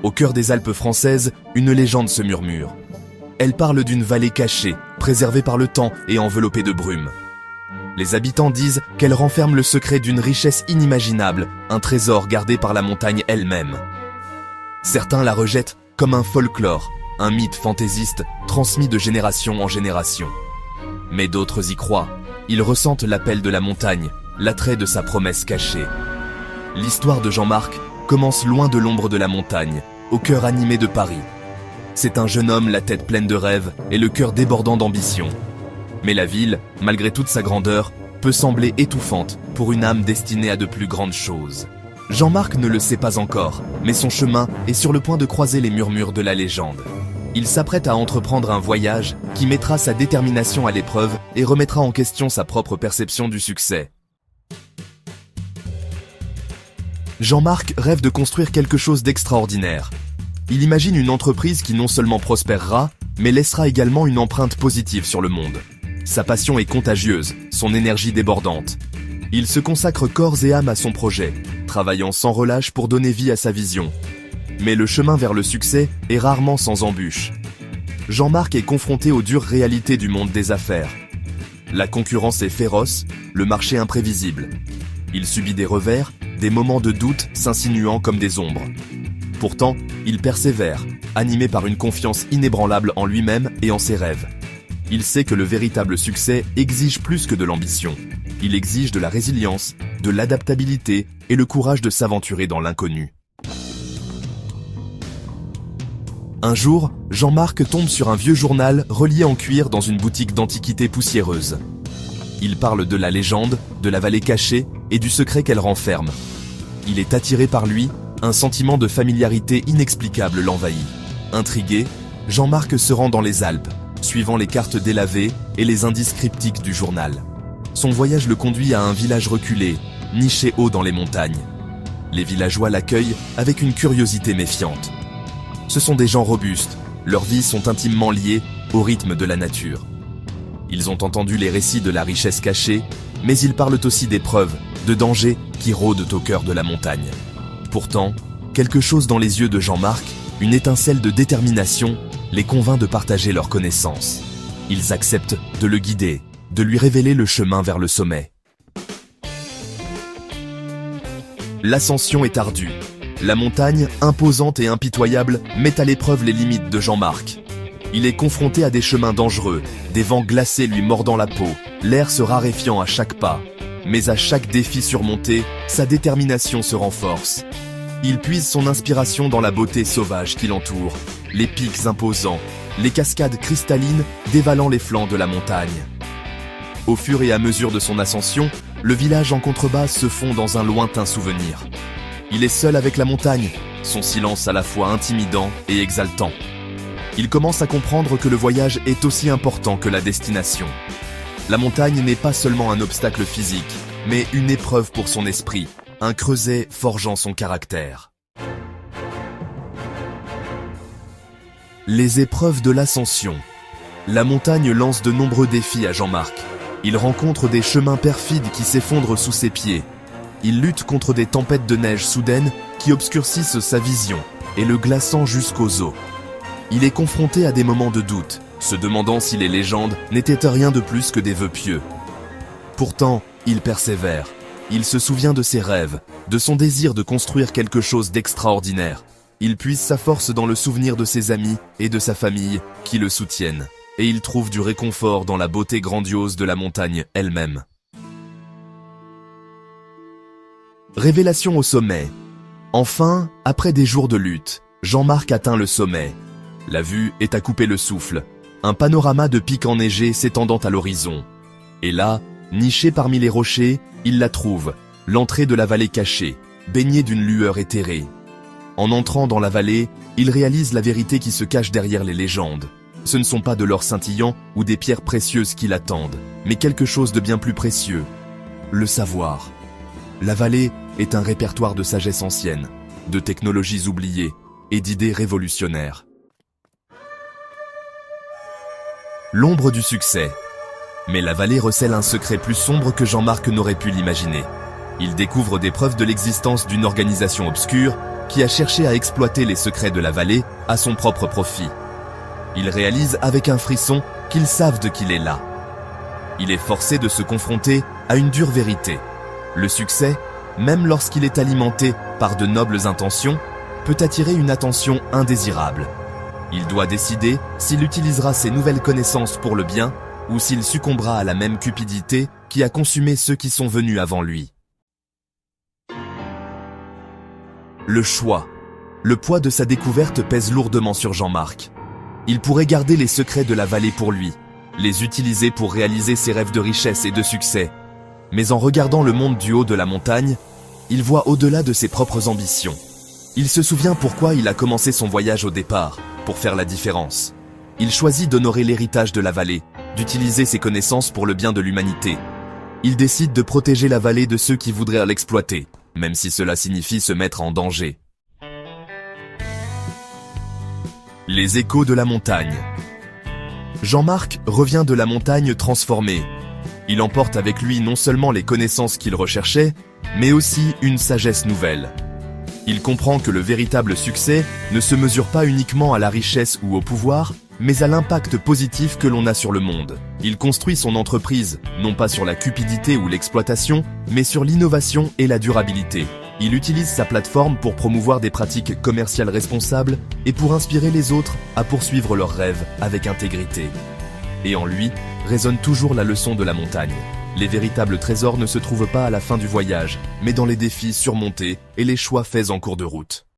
Au cœur des Alpes françaises, une légende se murmure. Elle parle d'une vallée cachée, préservée par le temps et enveloppée de brume. Les habitants disent qu'elle renferme le secret d'une richesse inimaginable, un trésor gardé par la montagne elle-même. Certains la rejettent comme un folklore, un mythe fantaisiste transmis de génération en génération. Mais d'autres y croient. Ils ressentent l'appel de la montagne, l'attrait de sa promesse cachée. L'histoire de Jean-Marc commence loin de l'ombre de la montagne, au cœur animé de Paris. C'est un jeune homme la tête pleine de rêves et le cœur débordant d'ambition. Mais la ville, malgré toute sa grandeur, peut sembler étouffante pour une âme destinée à de plus grandes choses. Jean-Marc ne le sait pas encore, mais son chemin est sur le point de croiser les murmures de la légende. Il s'apprête à entreprendre un voyage qui mettra sa détermination à l'épreuve et remettra en question sa propre perception du succès. Jean-Marc rêve de construire quelque chose d'extraordinaire. Il imagine une entreprise qui non seulement prospérera, mais laissera également une empreinte positive sur le monde. Sa passion est contagieuse, son énergie débordante. Il se consacre corps et âme à son projet, travaillant sans relâche pour donner vie à sa vision. Mais le chemin vers le succès est rarement sans embûches. Jean-Marc est confronté aux dures réalités du monde des affaires. La concurrence est féroce, le marché imprévisible. Il subit des revers, des moments de doute s'insinuant comme des ombres. Pourtant, il persévère, animé par une confiance inébranlable en lui-même et en ses rêves. Il sait que le véritable succès exige plus que de l'ambition. Il exige de la résilience, de l'adaptabilité et le courage de s'aventurer dans l'inconnu. Un jour, Jean-Marc tombe sur un vieux journal relié en cuir dans une boutique d'antiquités poussiéreuse. Il parle de la légende, de la vallée cachée et du secret qu'elle renferme. Il est attiré par lui, un sentiment de familiarité inexplicable l'envahit. Intrigué, Jean-Marc se rend dans les Alpes, suivant les cartes délavées et les indices cryptiques du journal. Son voyage le conduit à un village reculé, niché haut dans les montagnes. Les villageois l'accueillent avec une curiosité méfiante. Ce sont des gens robustes, leurs vies sont intimement liées au rythme de la nature. Ils ont entendu les récits de la richesse cachée, mais ils parlent aussi d'épreuves, de dangers qui rôdent au cœur de la montagne. Pourtant, quelque chose dans les yeux de Jean-Marc, une étincelle de détermination, les convainc de partager leurs connaissances. Ils acceptent de le guider, de lui révéler le chemin vers le sommet. L'ascension est ardue. La montagne, imposante et impitoyable, met à l'épreuve les limites de Jean-Marc. Il est confronté à des chemins dangereux, des vents glacés lui mordant la peau, l'air se raréfiant à chaque pas. Mais à chaque défi surmonté, sa détermination se renforce. Il puise son inspiration dans la beauté sauvage qui l'entoure, les pics imposants, les cascades cristallines dévalant les flancs de la montagne. Au fur et à mesure de son ascension, le village en contrebas se fond dans un lointain souvenir. Il est seul avec la montagne, son silence à la fois intimidant et exaltant. Il commence à comprendre que le voyage est aussi important que la destination. La montagne n'est pas seulement un obstacle physique, mais une épreuve pour son esprit, un creuset forgeant son caractère. Les épreuves de l'ascension. La montagne lance de nombreux défis à Jean-Marc. Il rencontre des chemins perfides qui s'effondrent sous ses pieds. Il lutte contre des tempêtes de neige soudaines qui obscurcissent sa vision et le glaçant jusqu'aux os. Il est confronté à des moments de doute, se demandant si les légendes n'étaient rien de plus que des vœux pieux. Pourtant, il persévère. Il se souvient de ses rêves, de son désir de construire quelque chose d'extraordinaire. Il puise sa force dans le souvenir de ses amis et de sa famille qui le soutiennent. Et il trouve du réconfort dans la beauté grandiose de la montagne elle-même. Révélation au sommet. Enfin, après des jours de lutte, Jean-Marc atteint le sommet. La vue est à couper le souffle. Un panorama de pics enneigés s'étendant à l'horizon. Et là, niché parmi les rochers, il la trouve, l'entrée de la vallée cachée, baignée d'une lueur éthérée. En entrant dans la vallée, il réalise la vérité qui se cache derrière les légendes. Ce ne sont pas de l'or scintillant ou des pierres précieuses qui l'attendent, mais quelque chose de bien plus précieux, le savoir. La vallée est un répertoire de sagesse ancienne, de technologies oubliées et d'idées révolutionnaires. L'ombre du succès. Mais la vallée recèle un secret plus sombre que Jean-Marc n'aurait pu l'imaginer. Il découvre des preuves de l'existence d'une organisation obscure qui a cherché à exploiter les secrets de la vallée à son propre profit. Il réalise avec un frisson qu'ils savent de qui il est là. Il est forcé de se confronter à une dure vérité. Le succès, même lorsqu'il est alimenté par de nobles intentions, peut attirer une attention indésirable. Il doit décider s'il utilisera ses nouvelles connaissances pour le bien ou s'il succombera à la même cupidité qui a consumé ceux qui sont venus avant lui. Le choix. Le poids de sa découverte pèse lourdement sur Jean-Marc. Il pourrait garder les secrets de la vallée pour lui, les utiliser pour réaliser ses rêves de richesse et de succès. Mais en regardant le monde du haut de la montagne, il voit au-delà de ses propres ambitions. Il se souvient pourquoi il a commencé son voyage au départ, pour faire la différence. Il choisit d'honorer l'héritage de la vallée, d'utiliser ses connaissances pour le bien de l'humanité. Il décide de protéger la vallée de ceux qui voudraient l'exploiter, même si cela signifie se mettre en danger. Les échos de la montagne. Jean-Marc revient de la montagne transformé. Il emporte avec lui non seulement les connaissances qu'il recherchait, mais aussi une sagesse nouvelle. Il comprend que le véritable succès ne se mesure pas uniquement à la richesse ou au pouvoir, mais à l'impact positif que l'on a sur le monde. Il construit son entreprise, non pas sur la cupidité ou l'exploitation, mais sur l'innovation et la durabilité. Il utilise sa plateforme pour promouvoir des pratiques commerciales responsables et pour inspirer les autres à poursuivre leurs rêves avec intégrité. Et en lui, résonne toujours la leçon de la montagne. Les véritables trésors ne se trouvent pas à la fin du voyage, mais dans les défis surmontés et les choix faits en cours de route.